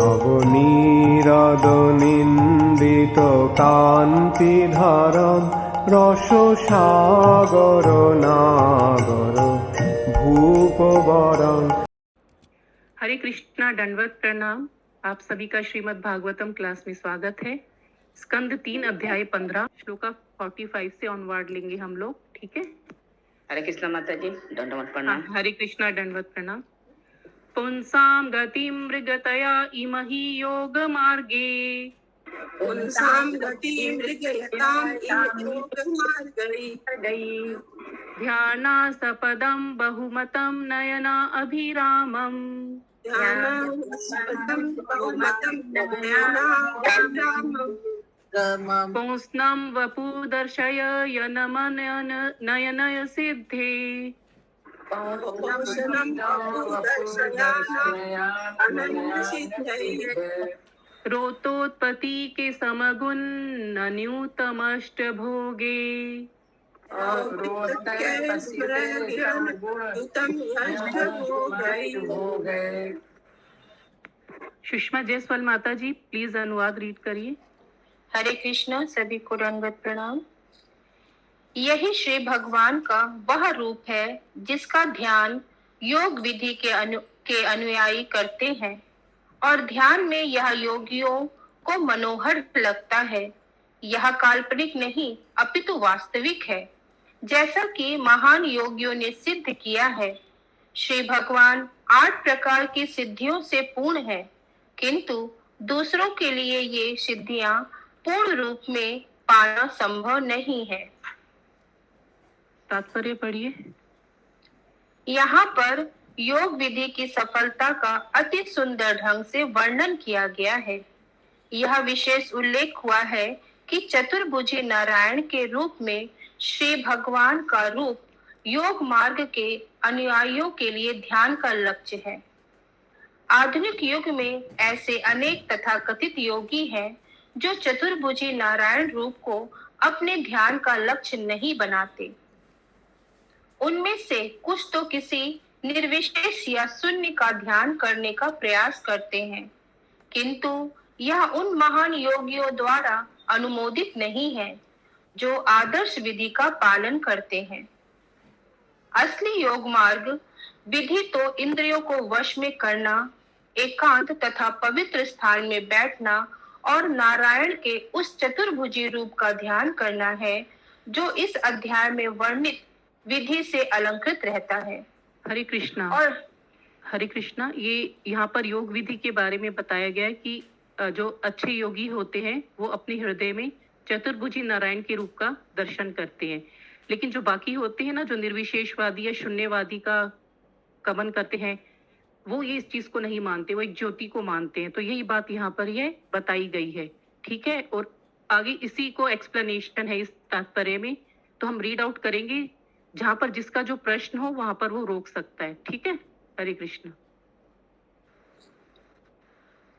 নবনীরদনিন্দিত কান্তিধারম রসসাগর নাগর भूपवरं। हरे कृष्णा, दंडवत प्रणाम। आप सभी का श्रीमद् भागवतम क्लास में स्वागत है। स्कंद 3 अध्याय 15 श्लोका 45 से ऑनवर्ड लेंगे हम लोग, ठीक है। हरे कृष्णा माता जी, दंडवत प्रणाम। हरे कृष्णा, दंडवत प्रणाम। पुंसां गतिं मृगतया इमहि योग मार्गे, पुंसां गतिं मृगयतां योग मार्गे, ध्यानासपदं बहुमतं नयना अभिरामम्, ध्यानास्पदं बहुमतं नयनाभिरामम्, पुंस्नं वपु दर्शय नयनय सिद्धे, दर्शनं दर्शयानन्यसिद्धये, रोतोत्पत्ति के समगुण अन्यूतमष्ट भोगे, सुषमा जयसवाल माता जी प्लीज अनुवाद रीड करिए। हरे कृष्ण, सभी को दंडवत प्रणाम। यही श्री भगवान का वह रूप है जिसका ध्यान योग विधि के अनुयायी करते हैं और ध्यान में यह योगियों को मनोहर लगता है। यह काल्पनिक नहीं अपितु वास्तविक है, जैसा कि महान योगियों ने सिद्ध किया है। श्री भगवान 8 प्रकार की सिद्धियों से पूर्ण है, किंतु दूसरों के लिए ये सिद्धियां पूर्ण रूप में पाना संभव नहीं है। तात्पर्य पढ़िए। यहाँ पर योग विधि की सफलता का अति सुंदर ढंग से वर्णन किया गया है। यह विशेष उल्लेख हुआ है कि चतुर्भुजी नारायण के रूप में श्री भगवान का रूप योग मार्ग के अनुयायियों के लिए ध्यान का लक्ष्य है। आधुनिक युग में ऐसे अनेक तथाकथित योगी हैं जो चतुर्भुजी नारायण रूप को अपने ध्यान का लक्ष्य नहीं बनाते। उनमें से कुछ तो किसी निर्विशेष या शून्य का ध्यान करने का प्रयास करते हैं, किंतु यह उन महान योगियों द्वारा अनुमोदित नहीं है जो आदर्श विधि का पालन करते हैं। असली योग मार्ग विधि तो इंद्रियों को वश में करना, एकांत तथा पवित्र स्थान में बैठना और नारायण के उस चतुर्भुजी रूप का ध्यान करना है जो इस अध्याय में वर्णित विधि से अलंकृत रहता है। हरे कृष्णा। और हरे कृष्णा, ये यहाँ पर योग विधि के बारे में बताया गया है कि जो अच्छे योगी होते हैं वो अपने हृदय में चतुर्भुजी नारायण के रूप का दर्शन करते हैं, लेकिन जो बाकी होते हैं ना, जो निर्विशेषवादी या शून्यवादी का कमन करते हैं, वो ये इस चीज को नहीं मानते, वो एक ज्योति को मानते हैं। तो यही बात यहाँ पर ये बताई गई है, ठीक है। और आगे इसी को एक्सप्लेनेशन है इस तात्पर्य में, तो हम रीड आउट करेंगे। जहां पर जिसका जो प्रश्न हो वहां पर वो रोक सकता है, ठीक है। हरे कृष्ण।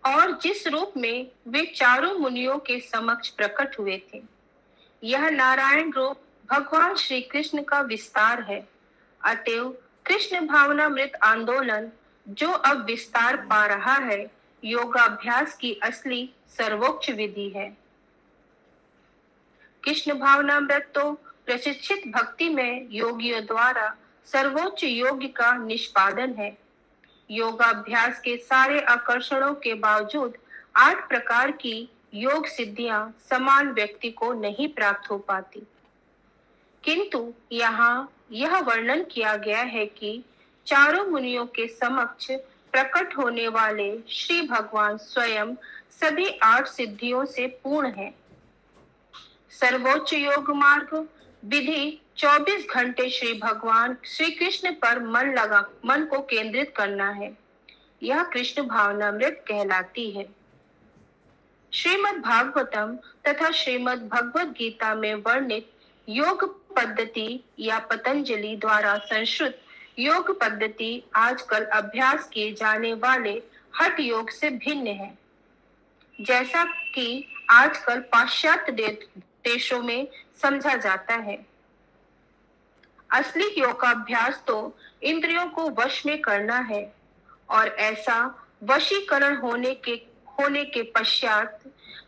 और जिस रूप में वे चारों मुनियों के समक्ष प्रकट हुए थे, यह नारायण रूप भगवान श्री कृष्ण का विस्तार है। अतएव कृष्ण भावनामृत आंदोलन जो अब विस्तार पा रहा है, योगाभ्यास की असली सर्वोच्च विधि है। कृष्ण भावनामृत तो प्रशिक्षित भक्ति में योगियों द्वारा सर्वोच्च योग का निष्पादन है। योगाभ्यास के सारे आकर्षणों के बावजूद 8 प्रकार की योग सिद्धियां समान व्यक्ति को नहीं प्राप्त हो पाती, किंतु यहाँ यह वर्णन किया गया है कि चारों मुनियों के समक्ष प्रकट होने वाले श्री भगवान स्वयं सभी 8 सिद्धियों से पूर्ण है। सर्वोच्च योग मार्ग विधि 24 घंटे श्री भगवान श्री कृष्ण पर मन को केंद्रित करना है। यह कृष्ण भावनामृत कहलाती है। श्रीमद् भागवतम तथा श्रीमद् भगवद गीता में वर्णित योग पद्धति या पतंजलि द्वारा संश्रुत योग पद्धति आजकल अभ्यास किए जाने वाले हठ योग से भिन्न है, जैसा कि आजकल पाश्चात्य देशों में समझा जाता है। असली योगाभ्यास तो इंद्रियों को वश में करना है, और ऐसा वशीकरण होने के होने के पश्चात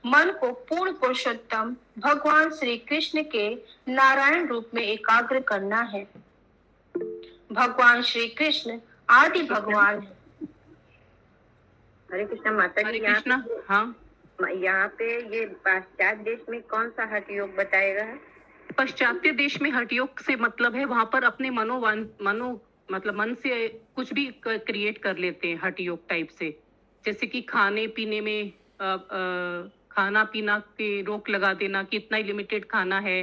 मन को पूर्ण पुरुषोत्तम भगवान श्री कृष्ण के नारायण रूप में एकाग्र करना है। भगवान श्री कृष्ण आदि भगवान है। हरे कृष्णा माता हरे जी, कृष्णा। हाँ, यहाँ पे ये पाश्चात्य देश में कौन सा हठ योग बताएगा है? पश्चात्य देश में हठ योग से मतलब है वहां पर अपने मतलब मन से कुछ भी क्रिएट कर लेते हैं हठ योग टाइप से, जैसे कि खाने पीने में खाना पीना के रोक लगा देना कि इतना ही लिमिटेड खाना है,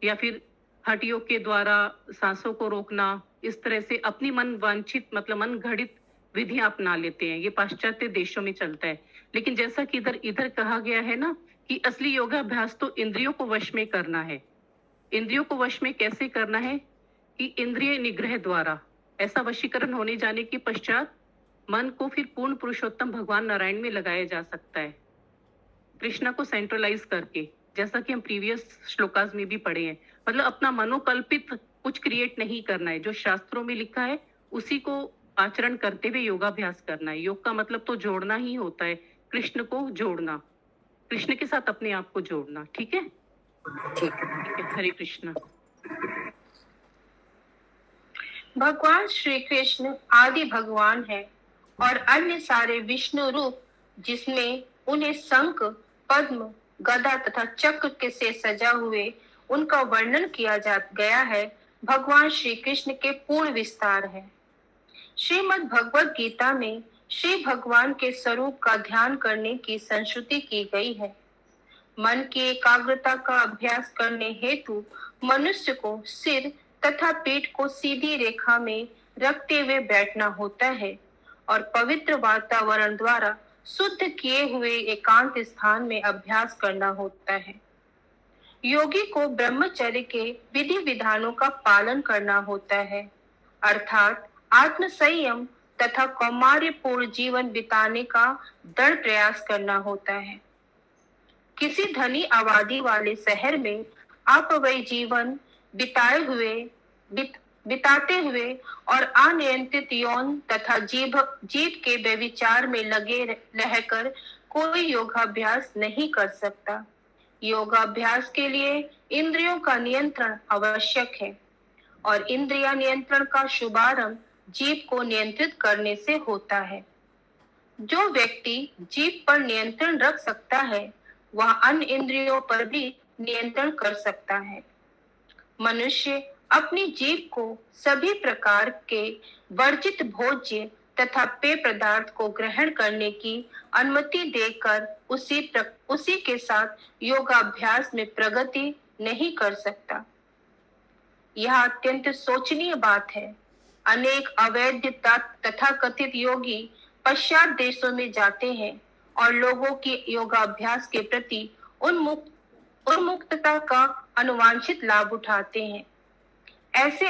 या फिर हठ योग के द्वारा सांसों को रोकना। इस तरह से अपनी मन वांछित मतलब मन घड़ित विधियां अपना लेते हैं। ये पाश्चात्य देशों में चलता है। लेकिन जैसा कि इधर कहा गया है ना कि असली योगाभ्यास तो इंद्रियों को वश में करना है। इंद्रियों को वश में कैसे करना है कि इंद्रिय निग्रह द्वारा, ऐसा वशीकरण होने जाने के पश्चात मन को फिर पूर्ण पुरुषोत्तम भगवान नारायण में लगाया जा सकता है, कृष्णा को सेंट्रलाइज करके, जैसा कि हम प्रीवियस श्लोकास में भी पढ़े हैं। मतलब अपना मनोकल्पित कुछ क्रिएट नहीं करना है, जो शास्त्रों में लिखा है उसी को आचरण करते हुए योगाभ्यास करना है। योग का मतलब तो जोड़ना ही होता है, कृष्ण को जोड़ना, कृष्ण के साथ अपने आप को जोड़ना। ठीक है, ठीक है। हरे कृष्ण। भगवान श्री कृष्ण आदि भगवान है और अन्य सारे विष्णु रूप जिसमें उन्हें शंख, पद्म, गदा तथा चक्र के से सजा हुए उनका वर्णन किया गया है, भगवान श्री कृष्ण के पूर्ण विस्तार है। श्रीमद् भगवद गीता में श्री भगवान के स्वरूप का ध्यान करने की संश्रुति की गई है। मन की एकाग्रता का अभ्यास करने हेतु मनुष्य को सिर तथा पीठ को सीधी रेखा में रखते हुए बैठना होता है और पवित्र वातावरण द्वारा शुद्ध किए हुए एकांत स्थान में अभ्यास करना होता है। योगी को ब्रह्मचर्य के विधि विधानों का पालन करना होता है, अर्थात आत्म संयम तथा कौमार्यपूर्ण जीवन बिताने का दृढ़ प्रयास करना होता है। किसी धनी आबादी वाले शहर में अपव्यय जीवन बिताते हुए और अनियंत्रित यौन तथा जीभ के व्यभिचार में लगे रहकर कोई योगाभ्यास नहीं कर सकता। योगाभ्यास के लिए इंद्रियों का नियंत्रण आवश्यक है और इंद्रिय नियंत्रण का शुभारंभ जीभ को नियंत्रित करने से होता है। जो व्यक्ति जीभ पर नियंत्रण रख सकता है वह अन्य इंद्रियों पर भी नियंत्रण कर सकता है। मनुष्य अपनी जीभ को सभी प्रकार के वर्जित भोज्य तथा पेय पदार्थ को ग्रहण करने की अनुमति देकर उसी के साथ योगाभ्यास में प्रगति नहीं कर सकता। यह अत्यंत शोचनीय बात है। अनेक अवैध तथा कथित योगी पश्चात देशों में जाते हैं और लोगों की योगाभ्यास के प्रति उन्मुक्तता का अनुवांछित लाभ उठाते हैं। ऐसे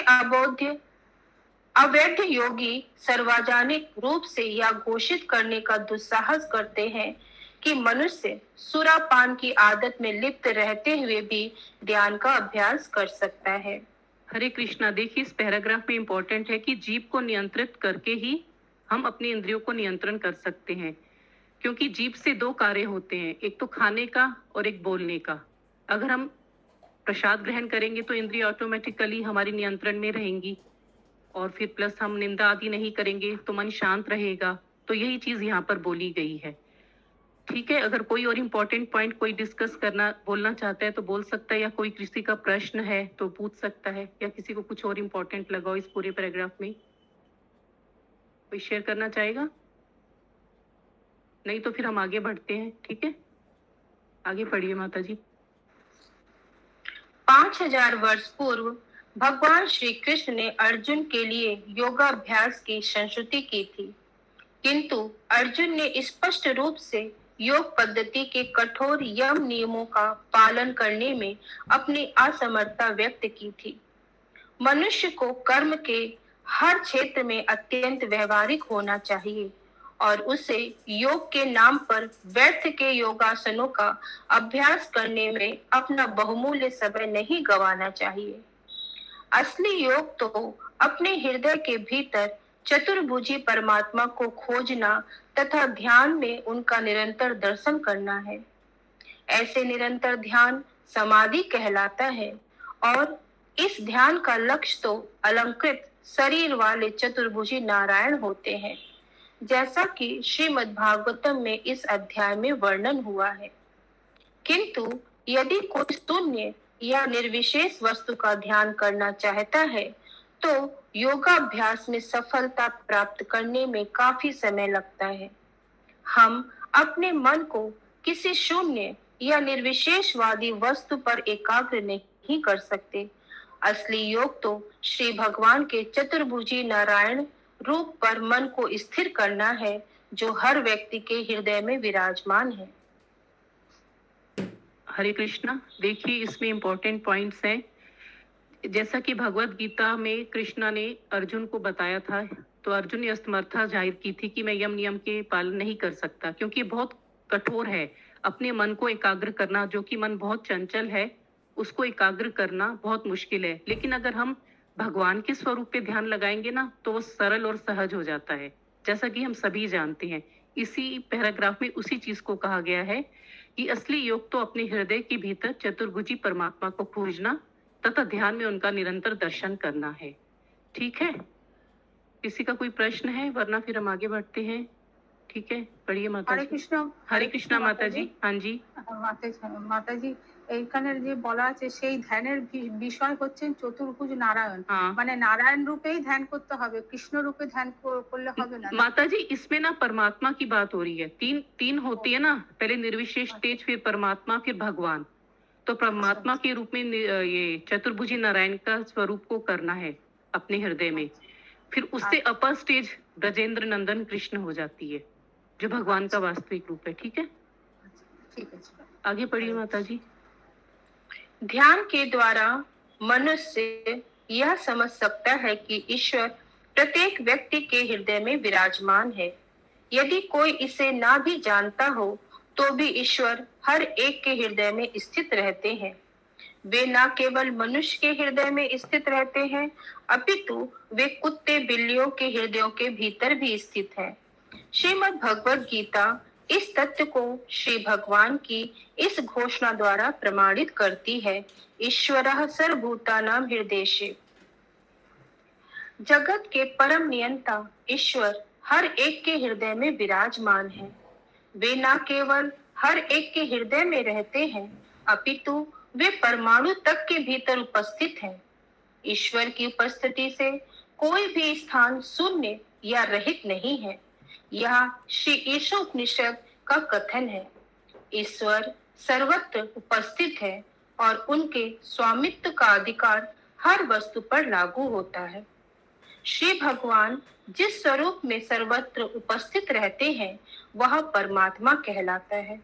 अवैध योगी सार्वजनिक रूप से यह घोषित करने का दुस्साहस करते हैं कि मनुष्य सुरापान की आदत में लिप्त रहते हुए भी ध्यान का अभ्यास कर सकता है। हरे कृष्णा। देखिए, इस पैराग्राफ में इंपॉर्टेंट है कि जीभ को नियंत्रित करके ही हम अपनी इंद्रियों को नियंत्रण कर सकते हैं, क्योंकि जीभ से दो कार्य होते हैं, एक तो खाने का और एक बोलने का। अगर हम प्रसाद ग्रहण करेंगे तो इंद्रिय ऑटोमेटिकली हमारी नियंत्रण में रहेंगी, और फिर प्लस हम निंदा आदि नहीं करेंगे तो मन शांत रहेगा। तो यही चीज यहाँ पर बोली गई है। ठीक है, अगर कोई और इम्पोर्टेंट पॉइंट कोई डिस्कस बोलना चाहता है तो बोल सकता है, या कोई किसी का प्रश्न है तो पूछ सकता है, या किसी को कुछ और इम्पोर्टेंट लगा हो इस पूरे पैराग्राफ में, कोई शेयर करना चाहेगा? नहीं तो फिर हम आगे बढ़ते हैं। ठीक है, आगे पढ़िए माता जी। 5000 वर्ष पूर्व भगवान श्री कृष्ण ने अर्जुन के लिए योगाभ्यास की संश्रुति की थी, किंतु अर्जुन ने स्पष्ट रूप से योग पद्धति के कठोर यम नियमों का पालन करने में अपनी असमर्थता व्यक्त की थी। मनुष्य को कर्म के हर क्षेत्र में अत्यंत व्यवहारिक होना चाहिए और उसे योग के नाम पर व्यर्थ के योगासनों का अभ्यास करने में अपना बहुमूल्य समय नहीं गंवाना चाहिए। असली योग तो अपने हृदय के भीतर चतुर्भुजी परमात्मा को खोजना तथा ध्यान में उनका निरंतर दर्शन करना है। ऐसे निरंतर ध्यान समाधि कहलाता है और इस ध्यान का लक्ष्य तो अलंकृत शरीर वाले चतुर्भुजी नारायण होते हैं, जैसा कि श्रीमद् भागवतम में इस अध्याय में वर्णन हुआ है। किंतु यदि कोई शून्य या निर्विशेष वस्तु का ध्यान करना चाहता है तो योगाभ्यास में सफलता प्राप्त करने में काफी समय लगता है। हम अपने मन को किसी शून्य या निर्विशेषवादी वस्तु पर एकाग्र नहीं कर सकते। असली योग तो श्री भगवान के चतुर्भुजी नारायण रूप पर मन को स्थिर करना है, जो हर व्यक्ति के हृदय में विराजमान है। हरे कृष्णा। देखिए, इसमें इम्पोर्टेंट पॉइंट्स हैं। जैसा कि भगवत गीता में कृष्णा ने अर्जुन को बताया था, तो अर्जुन ने असमर्थता जाहिर की थी कि मैं यम नियम के पालन नहीं कर सकता, क्योंकि बहुत कठोर है। अपने मन को एकाग्र करना, जो कि मन बहुत चंचल है, उसको एकाग्र करना बहुत मुश्किल है। लेकिन अगर हम भगवान के स्वरूप पे ध्यान लगाएंगे ना, तो वो सरल और सहज हो जाता है, जैसा कि हम सभी जानते हैं। इसी पैराग्राफ में उसी चीज को कहा गया है कि असली योग तो अपने हृदय के भीतर चतुर्भुजी परमात्मा को खोजना तथा ध्यान में उनका निरंतर दर्शन करना है। ठीक है, किसी का कोई प्रश्न है? वरना फिर हम आगे बढ़ते हैं। ठीक है, पढ़िए माता हरे जी। कृष्ण। हरे कृष्णा माता जी। हाँ जी। মাতাজি, এইখানে যে বলা আছে সেই ধ্যানের বিষয় হচ্ছেন চতুর্ভুজ নারায়ণ। हाँ মানে নারায়ণ রূপেই ধ্যান করতে হবে, কৃষ্ণ রূপে ध्यान করলে হবে না। माता जी, इसमें ना परमात्मा की बात हो रही है। तीन होती है ना, पहले निर्विशेष तेज, फिर परमात्मा, फिर भगवान। तो परमात्मा के रूप में ये चतुर्भुजी नारायण का स्वरूप को करना है अपने हृदय में। फिर उससे अपर स्टेज ब्रजेंद्र नंदन कृष्ण हो जाती है, जो भगवान का वास्तविक रूप है। ठीक है, ঠিক আছে। आगे पढ़िए माता जी। ध्यान के द्वारा मनुष्य यह समझ सकता है कि ईश्वर प्रत्येक व्यक्ति के हृदय में विराजमान है। यदि कोई इसे ना भी जानता हो तो भी ईश्वर हर एक के हृदय में स्थित रहते हैं। वे न केवल मनुष्य के हृदय में स्थित रहते हैं, अपितु वे कुत्ते बिल्लियों के हृदयों के भीतर भी स्थित हैं। श्रीमद् भगवत गीता इस तथ्य को श्री भगवान की इस घोषणा द्वारा प्रमाणित करती है। ईश्वरः सर्वभूतानां हृदयेषु। जगत के परम नियंता ईश्वर हर एक के हृदय में विराजमान है। वे न केवल हर एक के हृदय में रहते हैं, अपितु वे परमाणु तक के भीतर उपस्थित हैं। ईश्वर की उपस्थिति से कोई भी स्थान शून्य या रहित नहीं है। यह श्री ईशोपनिषद का कथन है। ईश्वर सर्वत्र उपस्थित है और उनके स्वामित्व का अधिकार हर वस्तु पर लागू होता है। श्री भगवान जिस स्वरूप में सर्वत्र उपस्थित रहते हैं, वह परमात्मा कहलाता है।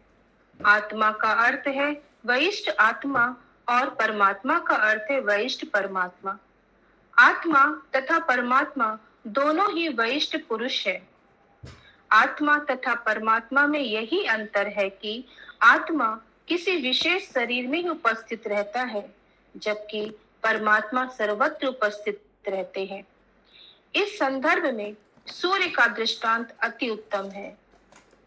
आत्मा का अर्थ है वरिष्ठ आत्मा और परमात्मा का अर्थ है वरिष्ठ परमात्मा। आत्मा तथा परमात्मा दोनों ही वरिष्ठ पुरुष है। आत्मा तथा परमात्मा में यही अंतर है कि आत्मा किसी विशेष शरीर में ही उपस्थित रहता है, जबकि परमात्मा सर्वत्र उपस्थित रहते हैं। इस संदर्भ में सूर्य का दृष्टांत अति उत्तम है।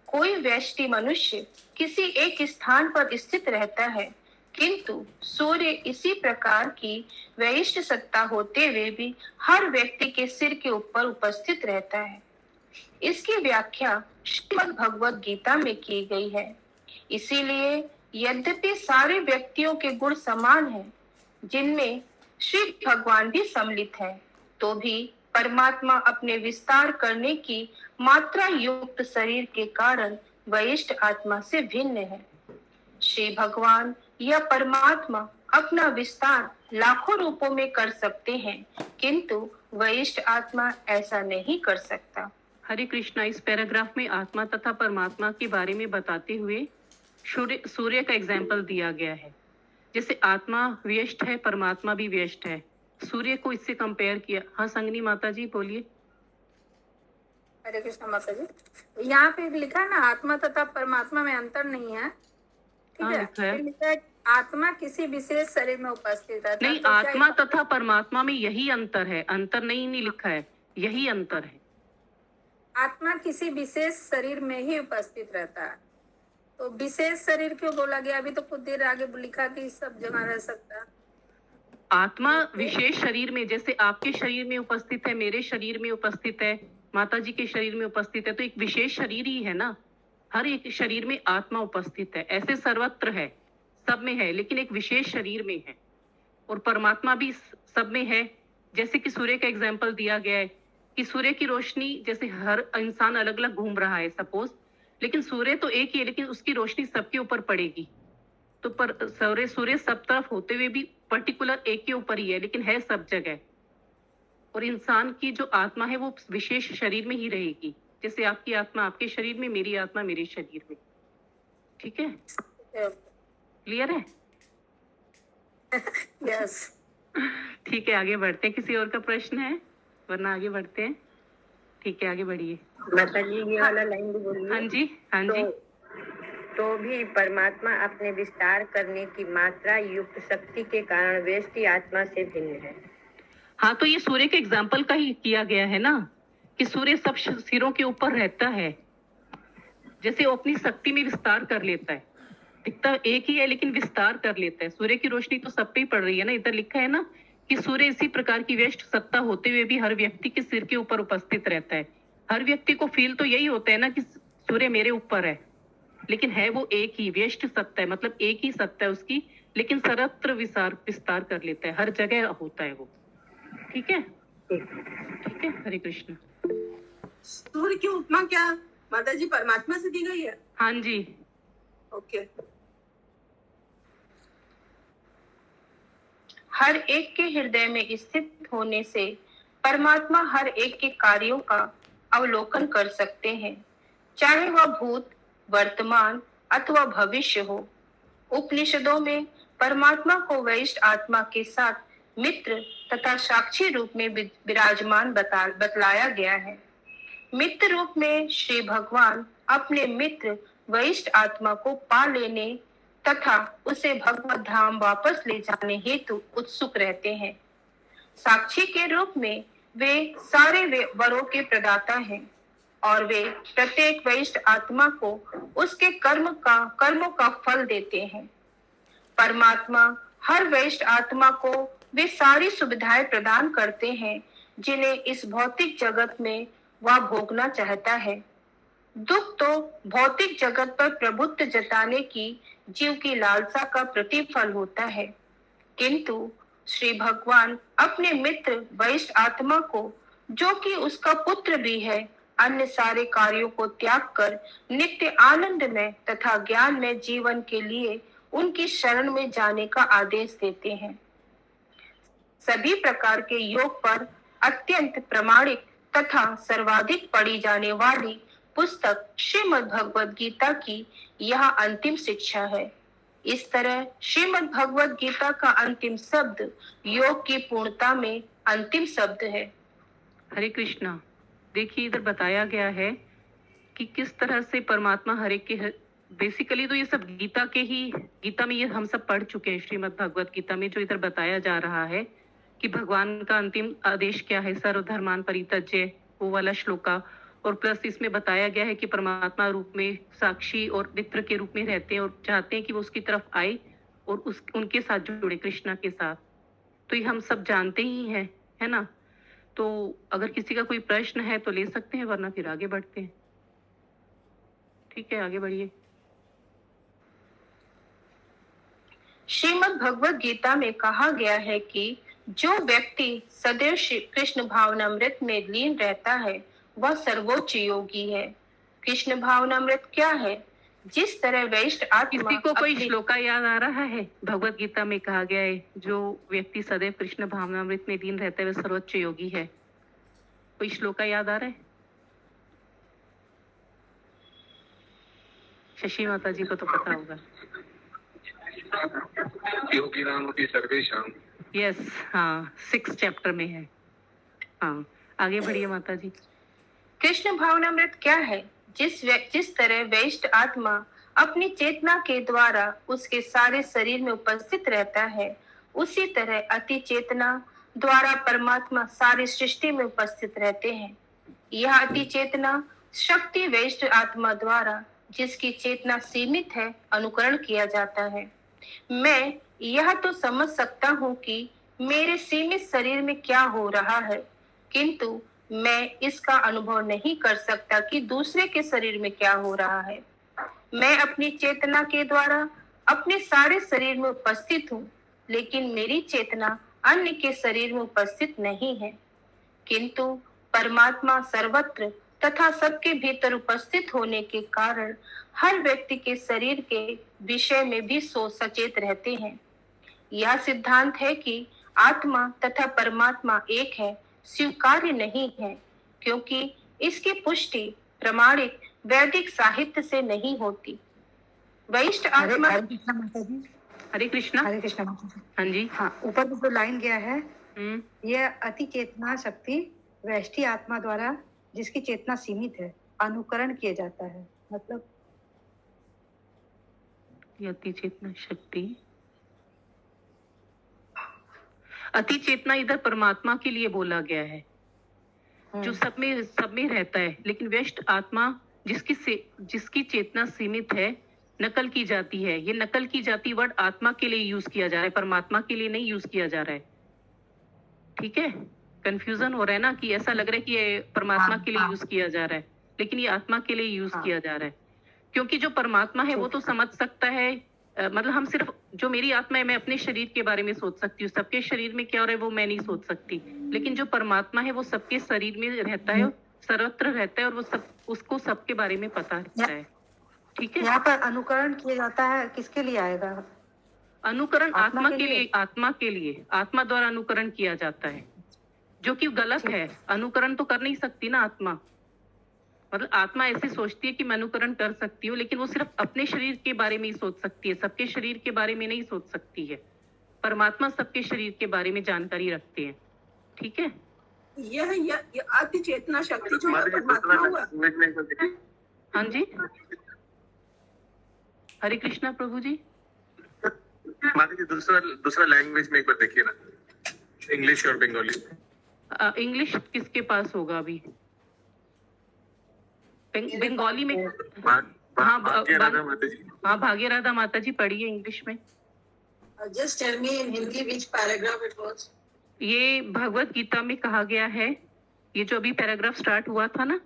कोई व्यष्टि मनुष्य किसी एक स्थान पर स्थित रहता है, किंतु सूर्य इसी प्रकार की वरिष्ठ सत्ता होते हुए भी हर व्यक्ति के सिर के ऊपर उपस्थित रहता है। इसकी व्याख्या श्रीमद् भगवत गीता में की गई है। इसीलिए यद्यपि सारे व्यक्तियों के गुण समान हैं, जिनमें श्री भगवान भी सम्मिलित हैं, तो भी परमात्मा अपने विस्तार करने की मात्रा युक्त शरीर के कारण वरिष्ठ आत्मा से भिन्न है। श्री भगवान या परमात्मा अपना विस्तार लाखों रूपों में कर सकते हैं, किंतु वरिष्ठ आत्मा ऐसा नहीं कर सकता। हरे कृष्णा। इस पैराग्राफ में आत्मा तथा परमात्मा के बारे में बताते हुए सूर्य का एग्जाम्पल दिया गया है। जैसे आत्मा व्यष्ट है, परमात्मा भी व्यष्ट है। सूर्य को इससे कंपेयर किया। हाँ संगनी माता जी बोलिए। हरे कृष्ण माता जी, यहाँ पे लिखा है ना, आत्मा तथा परमात्मा में अंतर नहीं है। ठीक हाँ, है, लिखा है। फिर लिखा है आत्मा किसी विशेष शरीर में उपस्थित रहता है। नहीं, तो क्या आत्मा तथा परमात्मा में यही अंतर है। अंतर नहीं लिखा है, यही अंतर है। आत्मा किसी विशेष शरीर में ही उपस्थित रहता है, तो विशेष शरीर क्यों बोला गया? अभी तो कुछ देर आगे लिखा कि सब जगह रह सकता है। आत्मा विशेष शरीर में, जैसे आपके शरीर में उपस्थित है, मेरे शरीर में उपस्थित है, माता जी के शरीर में उपस्थित है, तो एक विशेष शरीर ही है ना। हर एक शरीर में आत्मा उपस्थित है, ऐसे सर्वत्र है, सब में है, लेकिन एक विशेष शरीर में है। और परमात्मा भी सब में है। जैसे कि सूर्य का एग्जाम्पल दिया गया है कि सूर्य की रोशनी, जैसे हर इंसान अलग अलग घूम रहा है सपोज, लेकिन सूर्य तो एक ही है, लेकिन उसकी रोशनी सबके ऊपर पड़ेगी। तो पर सूर्य सब तरफ होते हुए भी पर्टिकुलर एक के ऊपर ही है, लेकिन है सब जगह। और इंसान की जो आत्मा है वो विशेष शरीर में ही रहेगी, जैसे आपकी आत्मा आपके शरीर में, मेरी आत्मा मेरे शरीर में। ठीक है, क्लियर है? यस। ठीक है, आगे बढ़ते हैं। किसी और का प्रश्न है? वरना आगे बढ़ते हैं। ठीक है, आगे बढ़िए। माता जी ये वाला लाइन भी बोलिए। हाँ जी, हाँ जी। तो भी परमात्मा अपने विस्तार करने की मात्रा युक्त शक्ति के कारण व्यष्टि आत्मा से भिन्न है। हाँ, तो ये सूर्य के एग्जाम्पल का ही किया गया है ना, कि सूर्य सब सिरों के ऊपर रहता है, जैसे वो अपनी शक्ति में विस्तार कर लेता है। दिखता एक ही है लेकिन विस्तार कर लेता है। सूर्य की रोशनी तो सब पे ही पड़ रही है ना। इधर लिखा है ना कि सूर्य इसी प्रकार की व्यष्ट सत्ता होते हुए भी हर व्यक्ति के सिर के ऊपर उपस्थित रहता है। हर व्यक्ति को फील तो यही होता है ना कि सूर्य मेरे ऊपर है, लेकिन है वो एक ही व्यष्ट सत्ता है, मतलब एक ही सत्ता है उसकी, लेकिन सर्वत्र विस्तार कर लेता है, हर जगह होता है वो। ठीक है, ठीक है। हरे कृष्ण। सूर्य की उपमा क्या माता जी परमात्मा से दी गई है? हाँ जी। ओके। हर एक के हृदय में स्थित होने से परमात्मा हर एक के कार्यों का अवलोकन कर सकते हैं, चाहे वह भूत, वर्तमान अथवा भविष्य हो। उपनिषदों में परमात्मा को वरिष्ठ आत्मा के साथ मित्र तथा साक्षी रूप में विराजमान बतलाया गया है। मित्र रूप में श्री भगवान अपने मित्र वरिष्ठ आत्मा को पा लेने तथा उसे भगवत धाम वापस ले जाने हेतु उत्सुक रहते हैं। साक्षी के रूप में वे सारे वरों के प्रदाता हैं और वे प्रत्येक वरिष्ठ आत्मा को उसके कर्मों का फल देते हैं। परमात्मा हर वरिष्ठ आत्मा को वे सारी सुविधाएं प्रदान करते हैं जिन्हें इस भौतिक जगत में वह भोगना चाहता है। दुख तो भौतिक जगत पर प्रभुत्व जताने की जीव की लालसा का प्रतिफल होता है, किंतु श्री भगवान अपने मित्र वरिष्ठ आत्मा को, जो कि उसका पुत्र भी है, अन्य सारे कार्यों को त्याग कर नित्य आनंद में तथा ज्ञान में जीवन के लिए उनकी शरण में जाने का आदेश देते हैं। सभी प्रकार के योग पर अत्यंत प्रामाणिक तथा सर्वाधिक पढ़ी जाने वाली पुस्तक श्रीमद् भगवद गीता की यह अंतिम शिक्षा है। इस तरह श्रीमद् भगवद गीता का अंतिम शब्द योग की पूर्णता में अंतिम शब्द है। हरे कृष्णा। देखिए, इधर बताया गया है कि किस तरह से परमात्मा हर एक के, बेसिकली तो ये सब गीता में ये हम सब पढ़ चुके हैं। श्रीमद् भगवद गीता में जो इधर बताया जा रहा है कि भगवान का अंतिम आदेश क्या है, सर्वधर्मान परित्यज्य, वो वाला श्लोका, और प्लस इसमें बताया गया है कि परमात्मा रूप में साक्षी और मित्र के रूप में रहते हैं और चाहते हैं कि वो उसकी तरफ आए और उनके साथ जुड़े, कृष्णा के साथ। तो ये हम सब जानते ही हैं, है ना। तो अगर किसी का कोई प्रश्न है तो ले सकते हैं, वरना फिर आगे बढ़ते हैं। ठीक है, आगे बढ़िए। श्रीमद् भगवद गीता में कहा गया है कि जो व्यक्ति सदैव श्री कृष्ण भावनामृत में लीन रहता है वह सर्वोच्च योगी है। कृष्ण भावनामृत क्या है? जिस तरह वरिष्ठ आत्मा, किसी को कोई श्लोका याद आ रहा है? भगवद गीता में कहा गया है जो व्यक्ति सदैव कृष्ण भावनामृत में लीन रहता है वह सर्वोच्च योगी है। कोई श्लोका याद आ रहा है? शशि माता जी को तो पता होगा। योगी नाम अपि सर्वेषां। यस, हाँ, 6 चैप्टर में है। हाँ, आगे बढ़िए माता जी। कृष्ण भावनामृत क्या है? जिस तरह वरिष्ठ आत्मा अपनी चेतना के द्वारा उसके सारे शरीर में उपस्थित रहता है, उसी तरह अति चेतना द्वारा परमात्मा सारी सृष्टि में उपस्थित रहते हैं। यह अति चेतना शक्ति वैष्ट आत्मा द्वारा जिसकी चेतना सीमित है अनुकरण किया जाता है। मैं यह तो समझ सकता हूँ कि मेरे सीमित शरीर में क्या हो रहा है, किंतु मैं इसका अनुभव नहीं कर सकता कि दूसरे के शरीर में क्या हो रहा है। मैं अपनी चेतना के द्वारा अपने सारे शरीर में उपस्थित हूँ, लेकिन मेरी चेतना अन्य के शरीर में उपस्थित नहीं है। किंतु परमात्मा सर्वत्र तथा सबके भीतर उपस्थित होने के कारण हर व्यक्ति के शरीर के विषय में भी सचेत रहते हैं। यह सिद्धांत है कि आत्मा तथा परमात्मा एक है, स्वीकार्य नहीं है, क्योंकि इसकी पुष्टि प्रमाणिक वैदिक साहित्य से नहीं होती। वैष्ट आत्मा हरे कृष्णा माता जी। हरे कृष्णा। हरे कृष्णा माता जी। हाँ जी। हाँ, ऊपर जो लाइन गया है, ये अति चेतना शक्ति वैष्टी आत्मा द्वारा जिसकी चेतना सीमित है अनुकरण किया जाता है। मतलब अति चेतना शक्ति, अति चेतना इधर परमात्मा के लिए बोला गया है जो सब में रहता है, लेकिन व्यष्ट आत्मा जिसकी चेतना सीमित है नकल की जाती है। ये नकल की जाती वर्ड आत्मा के लिए यूज किया जा रहा है, परमात्मा के लिए नहीं यूज किया जा रहा है। ठीक है, कंफ्यूजन हो रहा है ना कि ऐसा लग रहा है कि ये परमात्मा के लिए यूज किया जा रहा है, लेकिन ये आत्मा के लिए यूज किया जा रहा है। क्योंकि जो परमात्मा है वो तो समझ सकता है, मतलब हम सिर्फ जो मेरी आत्मा है मैं अपने शरीर के बारे में सोच सकती हूँ, सबके शरीर में क्या हो रहा है वो मैं नहीं सोच सकती, लेकिन जो परमात्मा है वो सबके शरीर में रहता है, सर्वत्र रहता है, और वो उसको सबके बारे में पता रहता है। ठीक है, यहाँ पर अनुकरण किया जाता है, किसके लिए आएगा? अनुकरण आत्मा के लिए, आत्मा द्वारा अनुकरण किया जाता है, जो कि गलत है। अनुकरण तो कर नहीं सकती ना आत्मा, मतलब आत्मा ऐसे सोचती है कि मैं अनुकरण कर सकती हूँ, लेकिन वो सिर्फ अपने शरीर के बारे में ही सोच सकती है, सबके शरीर के बारे में नहीं सोच सकती है। परमात्मा सबके शरीर के बारे में जानकारी रखते हैं। ठीक है, यह अति चेतना शक्ति जो है परमात्मा हुआ। हाँ जी, हरे कृष्णा प्रभु जी। माता जी दूसरा लैंग्वेज में एक बार देखिए ना, इंग्लिश और बंगाली। इंग्लिश किसके पास होगा अभी? बंगाली में भाग्यराधा माता जी। हाँ, भाग्यराधा माता जी पढ़िए इंग्लिश में। Just tell me in Hindi which paragraph it was. ये भगवत गीता में कहा गया है, ये जो अभी पैराग्राफ स्टार्ट हुआ था ना,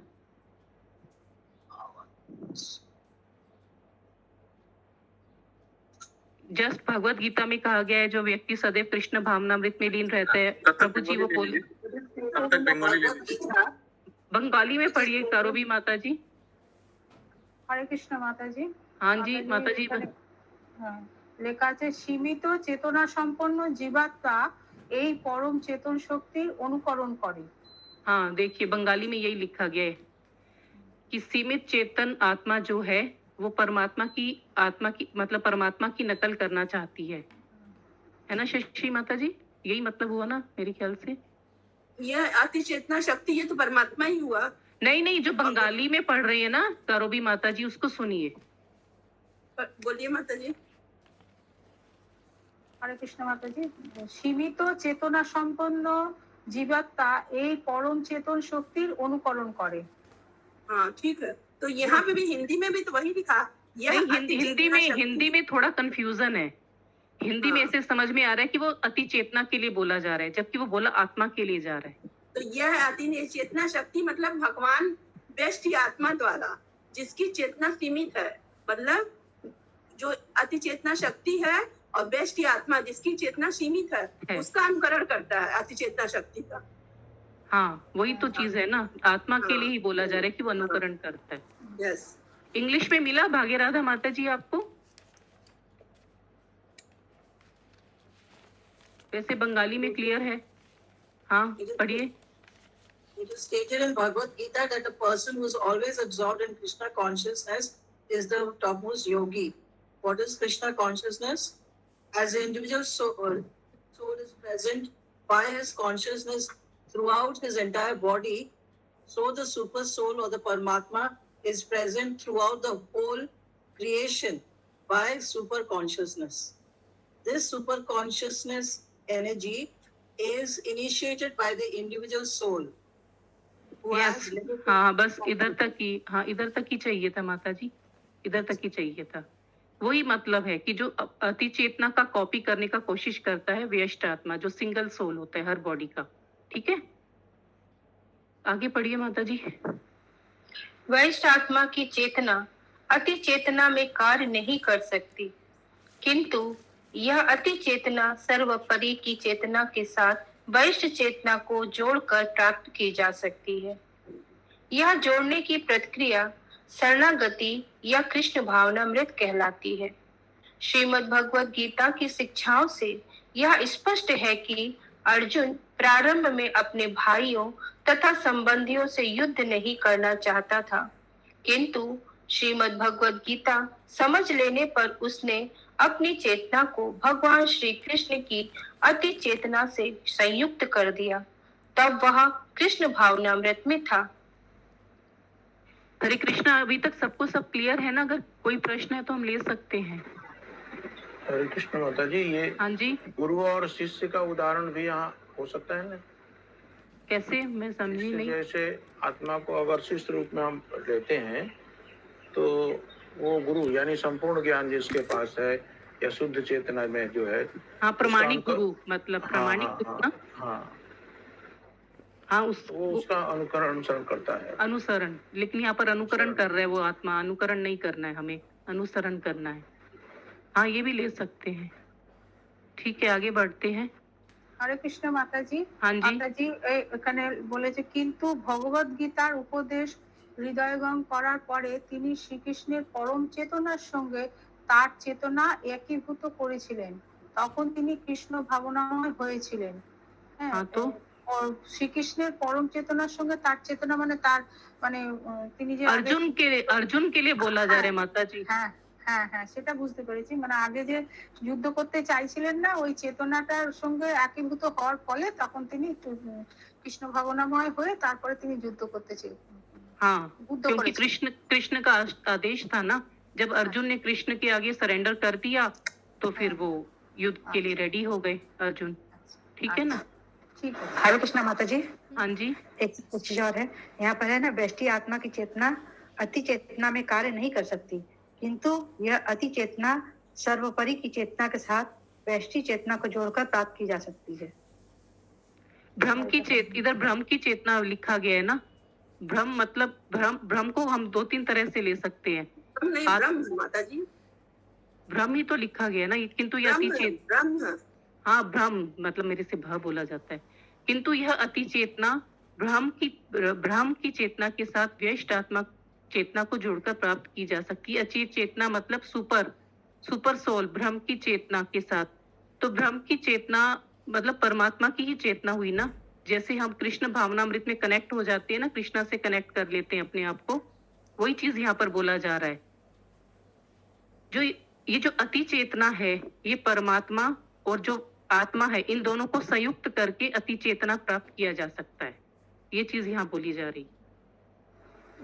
जस्ट भगवत गीता में कहा गया है जो व्यक्ति सदैव कृष्ण भावनामृत में लीन रहता है। प्रभु जी वो बोले, बंगाली में पढ़िए करोबी माता जी। হরে কৃষ্ণ মাতাজি। हाँ जी माता जी। লেখা আছে সীমিত চেতনা সম্পন্ন জীবাত্মা এই পরম চেতन শক্তির অনুকরণ করে। हाँ देखिए, बंगाली में यही लिखा गया है कि सीमित चेतन आत्मा जो है वो परमात्मा की मतलब परमात्मा की नकल करना चाहती है ना शशि माता जी? यही मतलब हुआ ना मेरे ख्याल से। यह अति चेतना शक्ति ये तो परमात्मा ही हुआ। नहीं, जो बंगाली में पढ़ रही है ना करोबी माता जी, उसको सुनिए। बोलिए माता जी। হরে কৃষ্ণ মাতাজি। সীমিত চেতনা সম্পন্ন জীবাত্মা এই পরম চেতন শক্তির অনুকরণ করে। हाँ ठीक है, तो यहाँ पे भी हिंदी में भी तो वही लिखा। हिंदी में थोड़ा कंफ्यूजन है। हिंदी में ऐसे समझ में आ रहा है कि वो अति चेतना के लिए बोला जा रहा है, जबकि वो बोला आत्मा के लिए जा रहा है। तो यह अति चेतना शक्ति मतलब भगवान बेस्ट आत्मा द्वारा जिसकी चेतना सीमित है, मतलब जो अति चेतना शक्ति है और बेस्ट आत्मा जिसकी चेतना सीमित है उसका अनुकरण करता है अति चेतना शक्ति का। हाँ वही तो चीज है ना, आत्मा के लिए ही बोला जा रहा है कि वो अनुकरण करता है। यस। इंग्लिश में मिला भाग्यराधा माता जी आपको? वैसे बंगाली में क्लियर है। हाँ पढ़िए। It is stated in Bhagavad Gita that a person who is always absorbed in Krishna consciousness is the topmost yogi. What is Krishna consciousness? As the individual soul is present by his consciousness throughout his entire body, so the super soul or the Paramatma is present throughout the whole creation by super consciousness. This super consciousness energy is initiated by the individual soul, yes, हाँ बस इधर तक ही, हाँ इधर तक ही चाहिए था माता जी, इधर तक ही चाहिए था। वही मतलब है कि जो अति चेतना का कॉपी करने का कोशिश करता है व्यष्ट आत्मा, जो सिंगल सोल होता है हर बॉडी का। ठीक है, आगे पढ़िए माता जी। वरिष्ठ आत्मा की चेतना अति चेतना में कार्य नहीं कर सकती, किंतु यह अति चेतना सर्वोपरि की चेतना के साथ वरिष्ठ चेतना को जोड़कर प्राप्त की जा सकती है। यह जोड़ने की प्रक्रिया शरणागति या कृष्ण भावनामृत कहलाती है। श्रीमद् भगवद गीता की शिक्षाओं से यह स्पष्ट है कि अर्जुन प्रारंभ में अपने भाइयों तथा संबंधियों से युद्ध नहीं करना चाहता था, किंतु श्रीमद् भगवद गीता समझ लेने पर उसने अपनी चेतना को भगवान श्री कृष्ण की अति चेतना से संयुक्त कर दिया। तब वह कृष्ण भावनामृत में था। हरे कृष्णा, अभी तक सबको सब क्लियर है ना? अगर कोई प्रश्न है तो हम ले सकते हैं। हरे कृष्ण माता जी, ये हाँ जी, गुरु और शिष्य का उदाहरण भी यहाँ हो सकता है ना? कैसे? मैं समझी नहीं। जैसे आत्मा को अगर शिष्य रूप में हम लेते हैं तो वो गुरु यानी संपूर्ण ज्ञान जिसके पास है या शुद्ध चेतना में जो है, हाँ प्रमाणिक गुरु, मतलब प्रमाणिक हाँ, गुरु ना? हाँ हाँ वो उसका अनुसरण करता है। अनुसरण, लेकिन यहाँ पर अनुकरण कर रहा है वो आत्मा, अनुकरण नहीं करना है, हमें अनुसरण करना है। हाँ ये भी ले सकते हैं। ठीक है, आगे बढ़ते हैं। হরে কৃষ্ণ মাতাজি। हाँ जी, মাতাজি এখানে বলেছে কিন্তু ভগবত গীতার উপদেশ হৃদয়ঙ্গম করার পরে তিনি শ্রীকৃষ্ণের পরম চেতনার সঙ্গে তার চেতনা একীভূত করেছিলেন, তখন তিনি কৃষ্ণ ভাবনাময় হয়েছিলেন। হ্যাঁ, हाँ तो और শ্রীকৃষ্ণের পরম চেতনার সঙ্গে তার চেতনা মানে তার মানে তিনি যে अर्जुन के लिए बोला जा रहा है माता जी। হ্যাঁ হ্যাঁ হ্যাঁ সেটা বুঝতে পেরেছি, মানে আগে যে যুদ্ধ করতে চাইছিলেন না, ওই চেতনাটার সঙ্গে একীভূত হওয়ার ফলে তখন তিনি কৃষ্ণ ভাবনাময় হয়ে তারপরে তিনি যুদ্ধ করতে চেয়েছিলেন। हाँ, क्योंकि कृष्ण का आदेश था ना, जब अर्जुन ने कृष्ण के आगे सरेंडर कर दिया तो फिर वो युद्ध के लिए रेडी हो गए अर्जुन। ठीक है ना? ठीक है। हरे कृष्णा माता जी, हाँ जी, एक चीज और है यहाँ पर है ना, व्यष्टि आत्मा की चेतना अति चेतना में कार्य नहीं कर सकती, किंतु यह अति चेतना सर्वोपरि की चेतना के साथ व्यष्टि चेतना को जोड़कर प्राप्त की जा सकती है। इधर भ्रम की चेतना लिखा गया है ना। भ्रम मतलब भ्रम को हम दो तीन तरह से ले सकते हैं। नहीं, ब्रह्म माता जी, भ्रम ही तो लिखा गया ना, किंतु यह अति चेतना, ब्रह्म, हाँ भ्रम मतलब मेरे से भ बोला जाता है, किंतु यह अति चेतना भ्रम की चेतना के साथ व्यष्ट आत्मा चेतना को जोड़कर प्राप्त की जा सकती है। अचेत चेतना मतलब सुपर सोल भ्रम की चेतना के साथ। तो भ्रम की चेतना मतलब परमात्मा की ही चेतना हुई ना। जैसे हम कृष्ण भावनामृत में कनेक्ट हो जाते हैं ना, कृष्णा से कनेक्ट कर लेते हैं अपने आप को, वही चीज यहाँ पर बोला जा रहा है। जो ये जो अति चेतना है, ये परमात्मा और जो आत्मा है, इन दोनों को संयुक्त करके अति चेतना प्राप्त किया जा सकता है। ये चीज यहाँ बोली जा रही।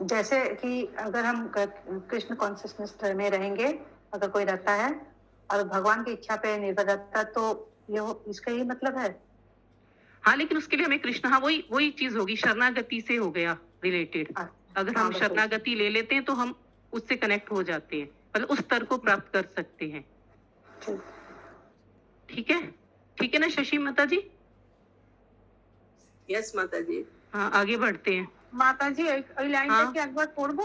जैसे कि अगर हम कृष्ण कॉन्शियसनेस में रहेंगे, अगर कोई रहता है और भगवान की इच्छा पे निर्भर रहता है, तो ये इसका ही मतलब है। हाँ, लेकिन उसके लिए हमें कृष्ण, हाँ वही चीज होगी, शरणागति से हो गया रिलेटेड। अगर हम शरणागति ले लेते हैं तो हम उससे कनेक्ट हो जाते हैं, मतलब उस स्तर को प्राप्त कर सकते हैं। ठीक है ना शशि माता जी? यस माता जी। हाँ, आगे बढ़ते हैं। মাতাজি ওই লাইনটা কি একবার পড়বো,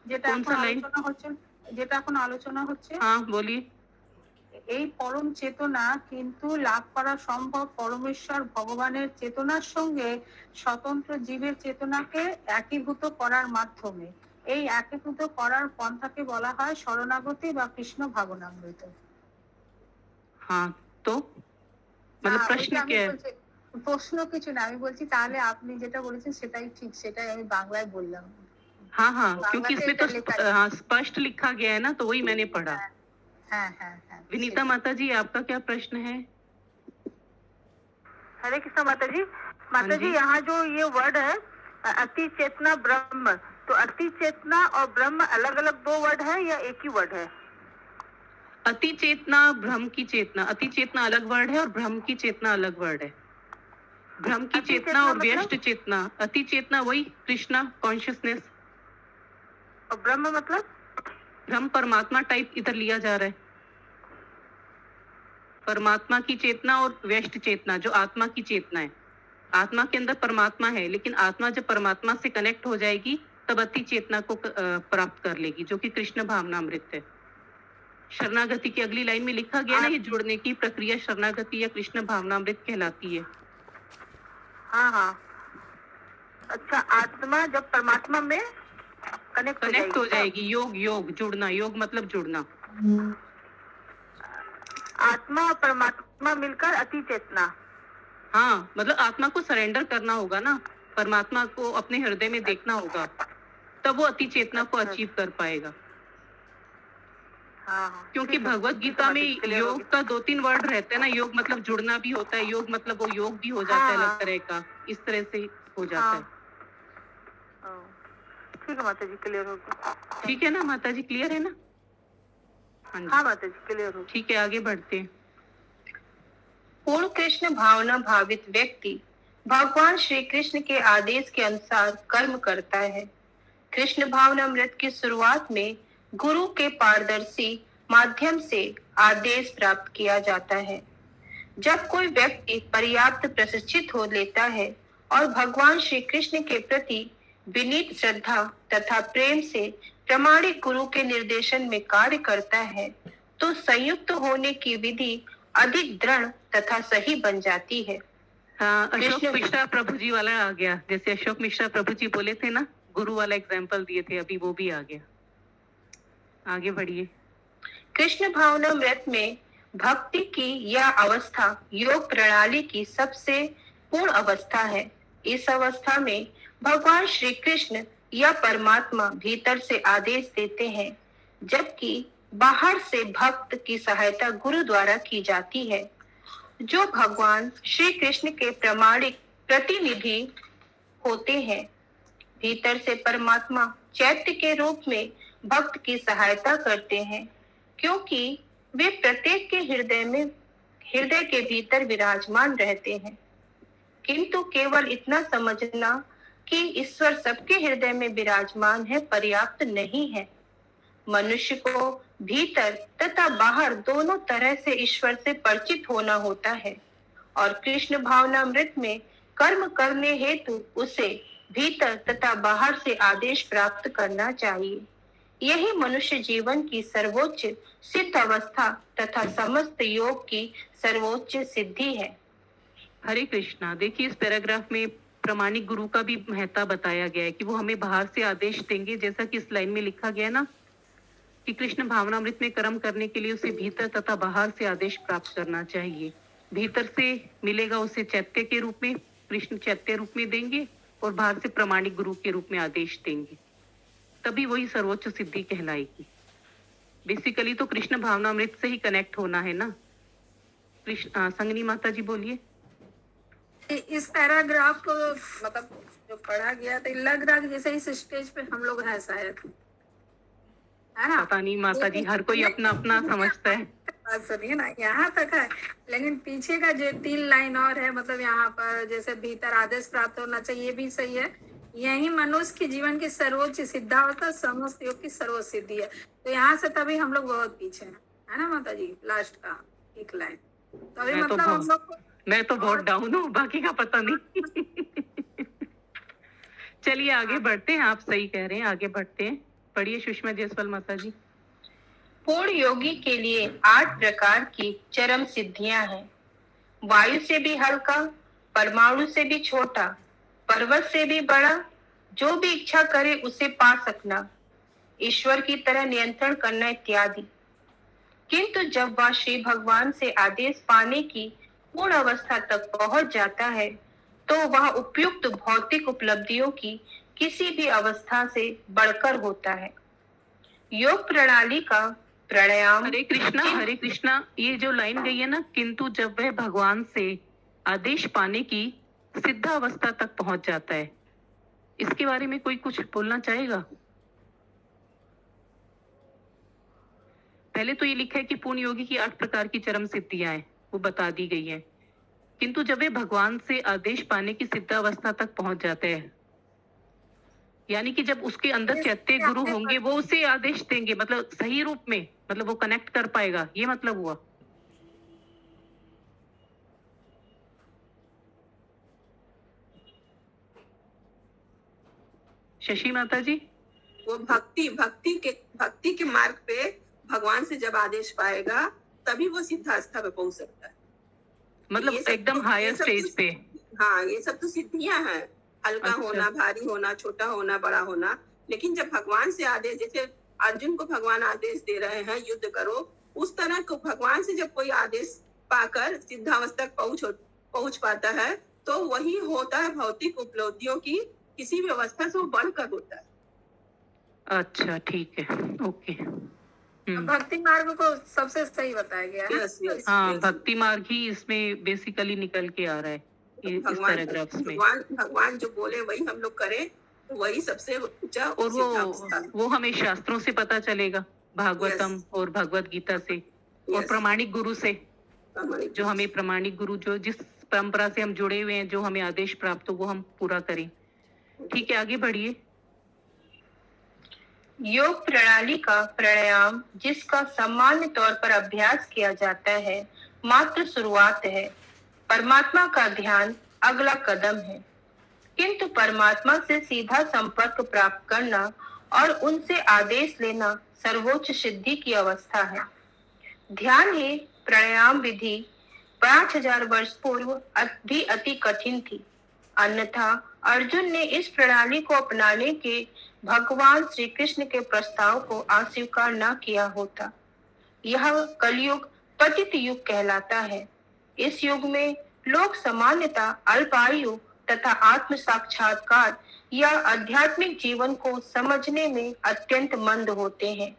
যেটা কোন সা লাইন? এখন আলোচনা হচ্ছে। हाँ बोलिए। এই পরম চেতনা কিন্তু লাভ করা সম্ভব পরমেশ্বর ভগবানের চেতনার সঙ্গে স্বতন্ত্র জীবের চেতনাকে একীভূত করার মাধ্যমে। এই একীভূত করার পন্থাকে বলা হয় শরণাগতি বা কৃষ্ণ ভাবনামৃত। हाँ तो मतलब प्रश्न क्या है? প্রশ্ন কিছু না, আমি বলছি তাহলে আপনি যেটা বলেছেন সেটাই ঠিক, সেটাই আমি বাংলায় বললাম। हाँ, क्योंकि इसमें तो स्पष्ट लिखा गया है ना, तो वही मैंने पढ़ा। हाँ। विनीता माता जी, आपका क्या प्रश्न है? हरे कृष्ण माता जी, यहाँ जो ये वर्ड है अति चेतना ब्रह्म, तो अति चेतना और ब्रह्म अलग अलग दो वर्ड है या एक ही वर्ड है? अति चेतना भ्रम की चेतना, अति चेतना अलग वर्ड है और भ्रम की चेतना अलग वर्ड है। भ्रम की अति चेतना चेतना और मतलब? व्यष्ट चेतना। अति चेतना वही कृष्णा कॉन्शियसनेस, और ब्रह्म मतलब? भ्रम परमात्मा टाइप इधर लिया जा रहा है। परमात्मा की चेतना और व्यष्ट चेतना जो आत्मा की चेतना है। आत्मा के अंदर परमात्मा है, लेकिन आत्मा जब परमात्मा से कनेक्ट हो जाएगी तब अति चेतना को प्राप्त कर लेगी, जो कि कृष्ण भावनामृत है। शरणागति की अगली लाइन में लिखा गया ना, ये जुड़ने की प्रक्रिया शरणागति या कृष्ण भावनामृत कहलाती है। हाँ हाँ। अच्छा, आत्मा जब परमात्मा में कनेक्ट हो जाएगी, योग योग जुड़ना, योग मतलब जुड़ना। आत्मा और परमात्मा मिलकर अति चेतना। हाँ, मतलब आत्मा को सरेंडर करना होगा ना, परमात्मा को अपने हृदय में देखना होगा, तब वो अति चेतना को अचीव कर पाएगा। हाँ, क्योंकि भगवत गीता में योग का 2-3 वर्ड रहते हैं ना, योग मतलब जुड़ना भी होता है, योग मतलब वो योग भी हो जाता है अलग तरह का, इस तरह से हो जाता है। ठीक है माता जी, क्लियर हो गया। ठीक है ना माता जी, क्लियर है ना? हाँ माता जी, क्लियर हो। ठीक है, आगे बढ़ते हैं। पूर्ण कृष्ण भावना भावित व्यक्ति भगवान श्री कृष्ण के आदेश के अनुसार कर्म करता है। कृष्ण भावनामृत की शुरुआत में गुरु के पारदर्शी माध्यम से आदेश प्राप्त किया जाता है। जब कोई व्यक्ति पर्याप्त प्रशिक्षित हो लेता है और भगवान श्री कृष्ण के प्रति विनीत श्रद्धा तथा प्रेम से प्रामाणिक गुरु के निर्देशन में कार्य करता है, तो संयुक्त होने की विधि अधिक दृढ़ तथा सही बन जाती है। हाँ, अशोक मिश्रा प्रभु जी वाला आ गया। जैसे अशोक मिश्रा प्रभु जी बोले थे ना, गुरु वाला एग्जाम्पल दिए थे, अभी वो भी आ गया। आगे बढ़िए। कृष्ण भावनामृत में भक्ति की यह अवस्था योग प्रणाली की सबसे पूर्ण अवस्था है। इस अवस्था में भगवान श्री कृष्ण या परमात्मा भीतर से आदेश देते हैं, जबकि बाहर से भक्त की सहायता गुरु द्वारा की जाती है, जो भगवान श्री कृष्ण के प्रामाणिक प्रतिनिधि होते हैं। भीतर से परमात्मा चैत्य के रूप में भक्त की सहायता करते हैं, क्योंकि वे प्रत्येक के हृदय के भीतर विराजमान रहते हैं। किंतु केवल इतना समझना कि ईश्वर सबके हृदय में विराजमान है पर्याप्त नहीं है। मनुष्य को भीतर तथा बाहर दोनों तरह से ईश्वर से परिचित होना होता है, और कृष्ण भावनामृत में कर्म करने हेतु उसे भीतर तथा बाहर से आदेश प्राप्त करना चाहिए। यही मनुष्य जीवन की सर्वोच्च सिद्ध अवस्था तथा समस्त योग की सर्वोच्च सिद्धि है। हरे कृष्णा। देखिए, इस पैराग्राफ में प्रामाणिक गुरु का भी महत्व बताया गया है कि वो हमें बाहर से आदेश देंगे, जैसा कि इस लाइन में लिखा गया ना कि कृष्ण भावनामृत में कर्म करने के लिए उसे भीतर तथा बाहर से आदेश प्राप्त करना चाहिए। भीतर से मिलेगा उसे चैत्य के रूप में, कृष्ण चैत्य रूप में देंगे, और बाहर से प्रामाणिक गुरु के रूप में आदेश देंगे, तभी वही सर्वोच्च सिद्धि कहलाएगी। बेसिकली तो कृष्ण भावनामृत से ही कनेक्ट होना है ना। कृष्ण संगनी माता जी बोलिए। इस पैराग्राफ को मतलब जो पढ़ा गया तो लग रहा है जैसे इस स्टेज पे हम लोग हैं शायद, है ना? पता नहीं माता जी, हर कोई अपना अपना समझता है। बात सुनिए ना, यहाँ तक है, लेकिन पीछे का जो 3 लाइन और है, मतलब यहाँ पर जैसे भीतर आदेश प्राप्त होना चाहिए, ये भी सही है। यही मनुष्य के जीवन की सर्वोच्च सिद्धावस्था समस्त योग की सर्वोच्च सिद्धि है। तो यहाँ से तभी हम लोग बहुत पीछे हैं, है ना माता जी? लास्ट का एक लाइन तभी मतलब हम लोग, मैं तो बहुत डाउन हूँ, बाकी का पता नहीं। चलिए आगे बढ़ते हैं, आप सही कह रहे हैं, आगे बढ़ते हैं। पढ़िए सुषमा जायसवाल माता जी। पूर्ण योगी के लिए 8 प्रकार की चरम सिद्धियां हैं। वायु से भी हल्का, परमाणु से भी छोटा, पर्वत से भी बड़ा, जो भी इच्छा करे उसे पा सकना, ईश्वर की तरह नियंत्रण करना इत्यादि। किंतु जब वह श्री भगवान से आदेश पाने की पूर्ण अवस्था तक पहुंच जाता है, तो वह उपयुक्त भौतिक उपलब्धियों की किसी भी अवस्था से बढ़कर होता है। योग प्रणाली का प्राणायाम। हरे कृष्णा, ये जो लाइन गई है ना, किंतु जब वह भगवान से आदेश पाने की सिद्ध अवस्था तक पहुंच जाता है, इसके बारे में कोई कुछ बोलना चाहेगा? पहले तो ये लिखा है कि पूर्ण योगी की 8 प्रकार की चरम सिद्धियां हैं, वो बता दी गई है। किंतु जब वे भगवान से आदेश पाने की सिद्धावस्था तक पहुंच जाते हैं, यानी कि जब उसके अंदर चैत्य गुरु होंगे वो उसे आदेश देंगे, मतलब सही रूप में, मतलब वो कनेक्ट कर पाएगा, ये मतलब हुआ। शशि माता जी, वो भक्ति के मार्ग पे भगवान से जब आदेश पाएगा तभी वो सिद्धावस्था पे पहुंच सकता है। मतलब ये सब एकदम तो- हायर ये सब स्टेज तो- पे। हाँ, ये सब तो सिद्धियां हैं, हल्का अच्छा। होना, भारी होना, छोटा होना, बड़ा होना। लेकिन जब भगवान से आदेश, जैसे अर्जुन को भगवान आदेश दे रहे हैं युद्ध करो, उस तरह को भगवान से जब कोई आदेश पाकर सिद्धावस्था तक पहुंच पाता है तो वही होता है भौतिक उपलब्धियों की किसी भी अवस्था से वो बढ़कर होता है। अच्छा, ठीक है, ओके। भक्ति मार्ग को सबसे सही बताया गया है। यस यस हाँ, भक्ति मार्ग ही इसमें बेसिकली निकल के आ रहा है इस पैराग्राफ्स में। भगवान जो बोले वही हम लोग करें तो वही सबसे ऊंचा और सिद्धावस्था है। वो हमें शास्त्रों से पता चलेगा, भागवतम और भगवत गीता से और Yes. प्रामाणिक गुरु से, हमारे जो हमें प्रामाणिक गुरु जो जिस परंपरा से हम जुड़े हुए हैं, जो हमें आदेश प्राप्त हो वो हम पूरा करें। ठीक है, आगे बढ़िए। योग प्रणाली का प्राणायाम, जिसका सामान्य तौर पर अभ्यास किया जाता है, मात्र शुरुआत है। परमात्मा का ध्यान अगला कदम है। किंतु परमात्मा से सीधा संपर्क प्राप्त करना और उनसे आदेश लेना सर्वोच्च सिद्धि की अवस्था है। ध्यान ही प्राणायाम विधि 5000 वर्ष पूर्व भी अति कठिन थी, अन्यथा अर्जुन ने इस प्रणाली को अपनाने के भगवान श्री कृष्ण के प्रस्ताव को अस्वीकार न किया होता। यह कलयुग पतित युग कहलाता है। इस युग में लोग सामान्यतः अल्पायु तथा आत्म साक्षात्कार या आध्यात्मिक जीवन को समझने में अत्यंत मंद होते हैं।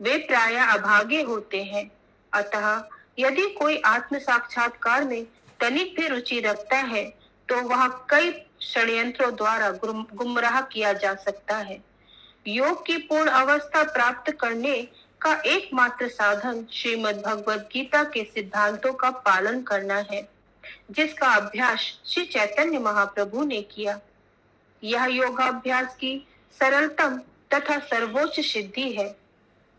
वे प्रायः अभागे होते हैं। अतः यदि कोई आत्म साक्षात्कार में तनिक भी रुचि रखता है तो वह कई षड्यंत्रों द्वारा गुमराह किया जा सकता है। योग की पूर्ण अवस्था प्राप्त करने का एकमात्र साधन श्रीमद् भगवद गीता के सिद्धांतों का पालन करना है, जिसका अभ्यास श्री चैतन्य महाप्रभु ने किया। यह योगाभ्यास की सरलतम तथा सर्वोच्च सिद्धि है।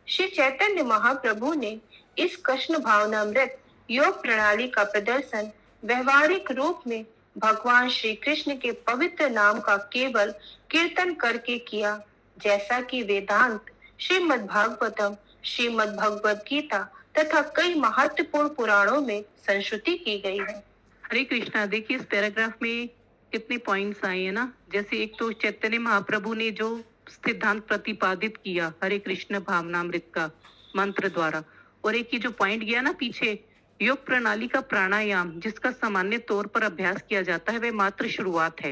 श्री चैतन्य महाप्रभु ने इस कृष्ण भावनामृत योग प्रणाली का प्रदर्शन व्यवहारिक रूप में भगवान श्री कृष्ण के पवित्र नाम का केवल कीर्तन करके किया, जैसा कि वेदांत, श्रीमद् भागवतम, श्रीमद् भगवद गीता तथा कई महत्वपूर्ण पुराणों में संश्रुति की गई है। हरे कृष्णा। देखिए, इस पैराग्राफ में कितने पॉइंट्स आए हैं ना। जैसे एक तो चैतन्य महाप्रभु ने जो सिद्धांत प्रतिपादित किया हरे कृष्ण भावनामृत का मंत्र द्वारा, और एक ये जो पॉइंट गया ना पीछे, योग प्रणाली का प्राणायाम जिसका सामान्य तौर पर अभ्यास किया जाता है, वह मात्र शुरुआत है,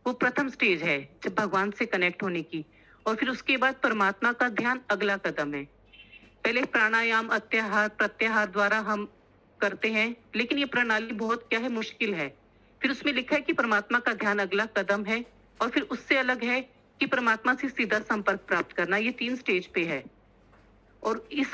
वो प्रथम स्टेज है जब भगवान से कनेक्ट होने की, और फिर उसके बाद परमात्मा का ध्यान अगला कदम है। पहले प्राणायाम अत्याहार प्रत्याहार द्वारा हम करते हैं, लेकिन ये प्रणाली बहुत क्या है, मुश्किल है। फिर उसमें लिखा है कि परमात्मा का ध्यान अगला कदम है, और फिर उससे अलग है कि परमात्मा से सीधा संपर्क प्राप्त करना। ये 3 स्टेज पे है। और इस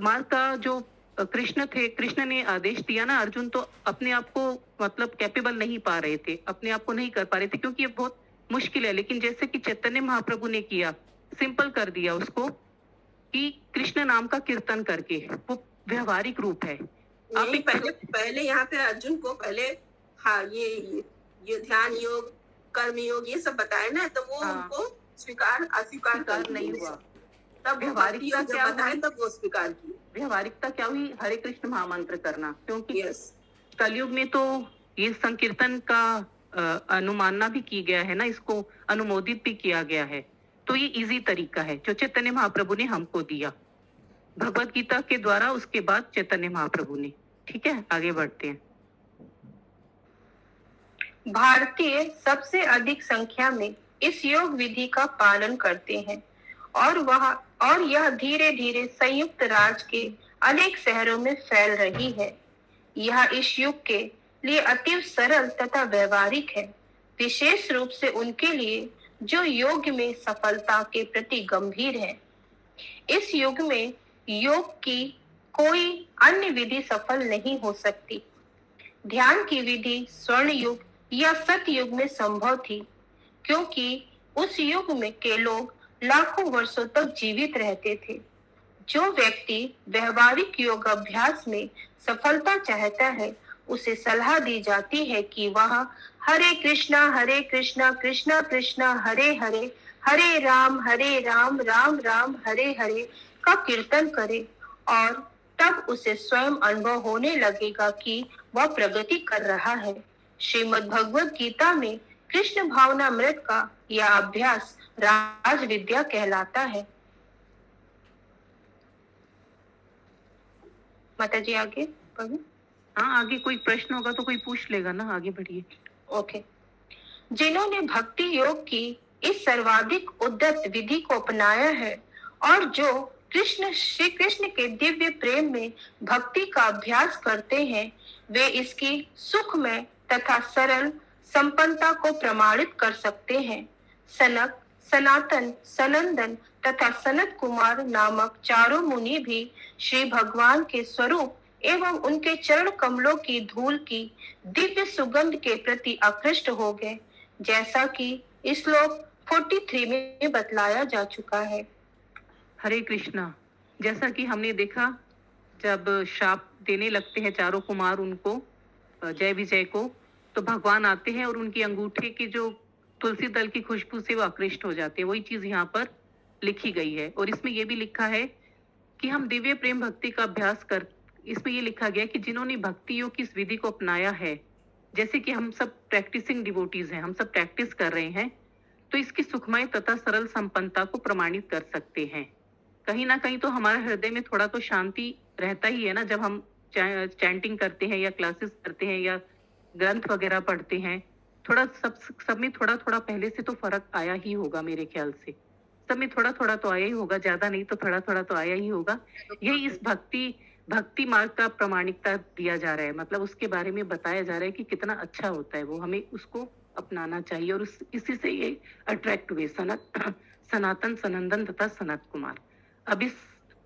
मार्ग का जो कृष्ण थे, कृष्ण ने आदेश दिया ना, अर्जुन तो अपने आप को मतलब कैपेबल नहीं पा रहे थे, अपने आप को नहीं कर पा रहे थे, क्योंकि ये बहुत मुश्किल है। लेकिन जैसे कि चैतन्य महाप्रभु ने किया, सिंपल कर दिया उसको कि कृष्ण नाम का कीर्तन करके, वो व्यवहारिक रूप है। आप नहीं, पहले यहाँ पे अर्जुन को पहले हाँ ये ध्यान योग, कर्म योग, ये सब बताए ना, तो वो उनको अस्वीकार नहीं हुआ। तब व्यवहारिकता क्या बताए, तब वो स्वीकार की। व्यवहारिकता क्या हुई, हरे कृष्ण महामंत्र करना, क्योंकि यस, कलयुग में तो ये संकीर्तन का अनुमानना भी की गया है ना, इसको अनुमोदित भी किया गया है। तो ये इजी तरीका है जो चैतन्य महाप्रभु ने हमको दिया भगवत गीता के द्वारा, उसके बाद चैतन्य महाप्रभु ने। ठीक है, आगे बढ़ते हैं। भारतीय सबसे अधिक संख्या में इस योग विधि का पालन करते हैं और यह धीरे धीरे संयुक्त राज्य के अनेक शहरों में फैल रही है। यह इस युग के लिए अति सरल तथा व्यवहारिक है, विशेष रूप से उनके लिए जो योग में सफलता के प्रति गंभीर है। इस युग में योग की कोई अन्य विधि सफल नहीं हो सकती। ध्यान की विधि स्वर्ण युग या सतयुग में संभव थी, क्योंकि उस युग में के लोग लाखों वर्षों तक जीवित रहते थे। जो व्यक्ति व्यवहारिक योग अभ्यास में सफलता चाहता है, उसे सलाह दी जाती है कि वह हरे कृष्णा कृष्णा कृष्णा हरे हरे, हरे राम राम राम हरे हरे का कीर्तन करे, और तब उसे स्वयं अनुभव होने लगेगा कि वह प्रगति कर रहा है। श्रीमद् भगवद गीता में कृष्ण भावनामृत का यह अभ्यास राज विद्या कहलाता है। माता जी आगे पढ़ो। हाँ, आगे कोई प्रश्न होगा तो कोई पूछ लेगा ना, आगे बढ़िए। ओके। जिन्होंने भक्ति योग की इस सर्वाधिक उद्यत विधि को अपनाया है और जो श्री कृष्ण के दिव्य प्रेम में भक्ति का अभ्यास करते हैं, वे इसकी सुखमय तथा सरल संपन्नता को प्रमाणित कर सकते हैं। सनक, सनातन, सनंदन तथा सनत कुमार नामक चारों मुनि भी श्री भगवान के स्वरूप एवं उनके चरण कमलों की धूल की दिव्य सुगंध के प्रति आकृष्ट हो गए, जैसा कि श्लोक 43 में बतलाया जा चुका है। हरे कृष्णा। जैसा कि हमने देखा, जब शाप देने लगते हैं चारों कुमार उनको, जय विजय को, तो भगवान आते हैं और उनकी अंगूठे की जो तुलसी दल की खुशबू से वो आकृष्ट हो जाते हैं। वही चीज यहाँ पर लिखी गई है। और इसमें यह भी लिखा है कि हम दिव्य प्रेम भक्ति का अभ्यास कर, इसमें ये लिखा गया कि जिन्होंने भक्ति योग की इस विधि को अपनाया है, जैसे कि हम सब प्रैक्टिसिंग डिवोटीज हैं, हम सब प्रैक्टिस कर रहे हैं, तो इसकी सुखमय तथा सरल संपन्नता को प्रमाणित कर सकते हैं। कहीं ना कहीं तो हमारे हृदय में थोड़ा तो शांति रहता ही है ना, जब हम चैंटिंग करते हैं या क्लासेस करते हैं या ग्रंथ वगैरह पढ़ते हैं। थोड़ा सब में थोड़ा थोड़ा पहले से तो फर्क आया ही होगा, मेरे ख्याल से सब में थोड़ा थोड़ा तो आया ही होगा, ज्यादा नहीं तो थोड़ा थोड़ा तो आया ही होगा। यही इस भक्ति मार्ग का प्रमाणिकता दिया जा रहा है, मतलब उसके बारे में बताया जा रहा है कि कितना अच्छा होता है वो, हमें उसको अपनाना चाहिए। और इसी से ये अट्रैक्ट हुए सनातन, सनंदन तथा सनत कुमार। अब इस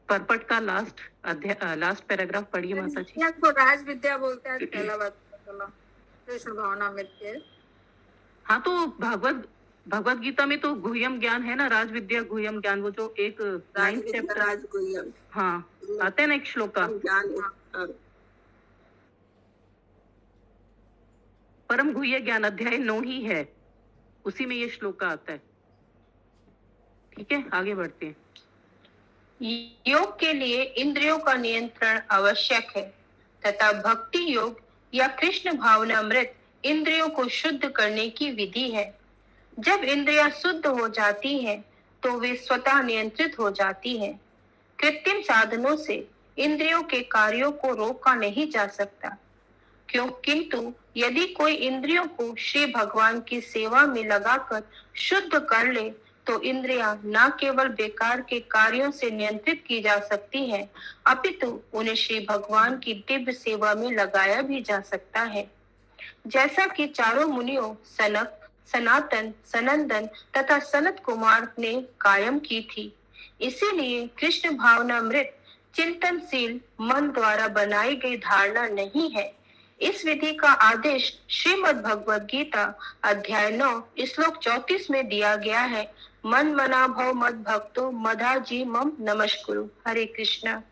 परपट का लास्ट पैराग्राफ पढ़िए माता जी। तो राज विद्या बोलते हैं पहला बात कृष्ण भावनामृत के। हाँ, तो भगवत गीता में तो गुह्यम ज्ञान है ना, राज विद्या गुह्यम ज्ञान, वो जो एक 9th चैप्टर, हाँ आते हैं ना एक श्लोक का, परम गुह्य ज्ञान अध्याय 9 ही है, उसी में ये श्लोक का आता है। ठीक है, आगे बढ़ते हैं। योग के लिए इंद्रियों का नियंत्रण आवश्यक है तथा भक्ति योग या कृष्ण भावनामृत इंद्रियों को शुद्ध करने की विधि है। जब इंद्रियां शुद्ध हो जाती हैं, तो वे स्वतः नियंत्रित हो जाती हैं। कृत्रिम साधनों से इंद्रियों के कार्यों को रोका नहीं जा सकता, किंतु यदि कोई इंद्रियों को श्री भगवान की सेवा में लगाकर शुद्ध कर ले, तो इंद्रियां न केवल बेकार के कार्यों से नियंत्रित की जा सकती हैं, अपितु उन्हें श्री भगवान की दिव्य सेवा में लगाया भी जा सकता है। जैसा कि चारों मुनियों सनक, सनातन, सनंदन तथा सनत कुमार ने कायम की थी, इसीलिए कृष्ण भावनामृत चिंतनशील मन द्वारा बनाई गई धारणा नहीं है। इस विधि का आदेश श्रीमद् भगवद गीता अध्याय 9 श्लोक 34 में दिया गया है। मन मना भव मद भक्तो मधा जी मम नमस्कुरु। हरे कृष्णा।